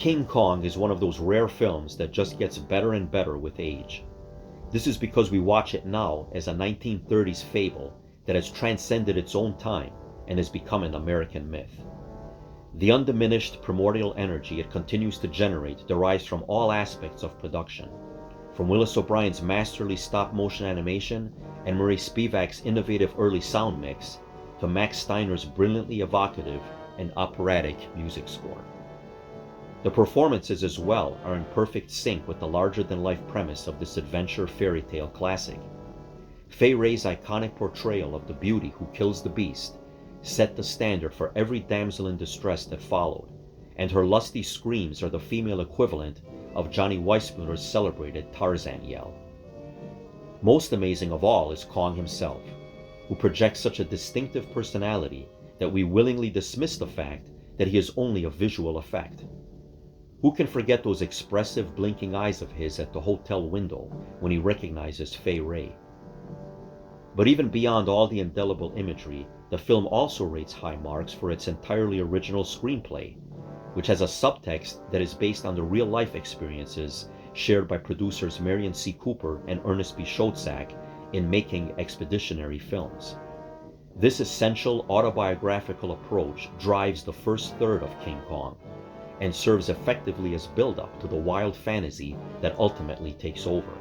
King Kong is one of those rare films that just gets better and better with age. This is because we watch it now as a 1930s fable that has transcended its own time and has become an American myth. The undiminished primordial energy it continues to generate derives from all aspects of production, from Willis O'Brien's masterly stop-motion animation and Murray Spivak's innovative early sound mix to Max Steiner's brilliantly evocative and operatic music score. The performances as well are in perfect sync with the larger-than-life premise of this adventure fairy tale classic. Fay Wray's iconic portrayal of the beauty who kills the beast set the standard for every damsel in distress that followed, and her lusty screams are the female equivalent of Johnny Weissmuller's celebrated Tarzan yell. Most amazing of all is Kong himself, who projects such a distinctive personality that we willingly dismiss the fact that he is only a visual effect. Who can forget those expressive blinking eyes of his at the hotel window when he recognizes Fay Wray? But even beyond all the indelible imagery, the film also rates high marks for its entirely original screenplay, which has a subtext that is based on the real-life experiences shared by producers Marion C. Cooper and Ernest B. Schoedsack in making expeditionary films. This essential autobiographical approach drives the first third of King Kong, and serves effectively as build-up to the wild fantasy that ultimately takes over.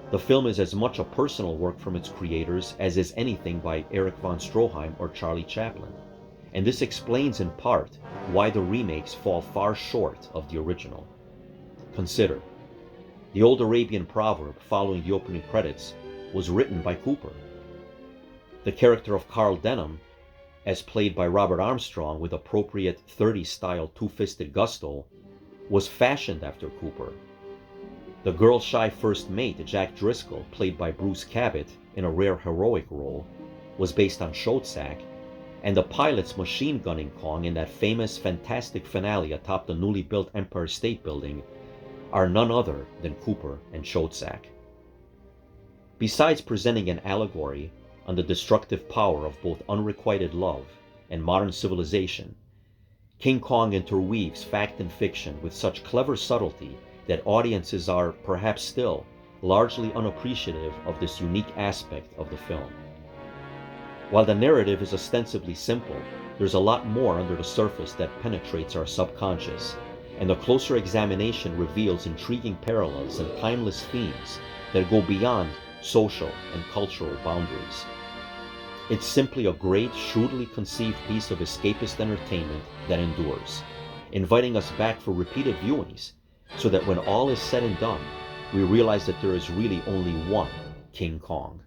The film is as much a personal work from its creators as is anything by Erich von Stroheim or Charlie Chaplin, and this explains in part why the remakes fall far short of the original. Consider, the old Arabian proverb following the opening credits was written by Cooper. The character of Carl Denham, as played by Robert Armstrong with appropriate 30s-style two-fisted gusto, was fashioned after Cooper. The girl-shy first mate, Jack Driscoll, played by Bruce Cabot in a rare heroic role, was based on Schoedsack, and the pilots machine-gunning Kong in that famous fantastic finale atop the newly built Empire State Building are none other than Cooper and Schoedsack. Besides presenting an allegory on the destructive power of both unrequited love and modern civilization, King Kong interweaves fact and fiction with such clever subtlety that audiences are, perhaps still, largely unappreciative of this unique aspect of the film. While the narrative is ostensibly simple, there's a lot more under the surface that penetrates our subconscious, and a closer examination reveals intriguing parallels and timeless themes that go beyond social and cultural boundaries. It's simply a great, shrewdly conceived piece of escapist entertainment that endures, inviting us back for repeated viewings, so that when all is said and done, we realize that there is really only one King Kong.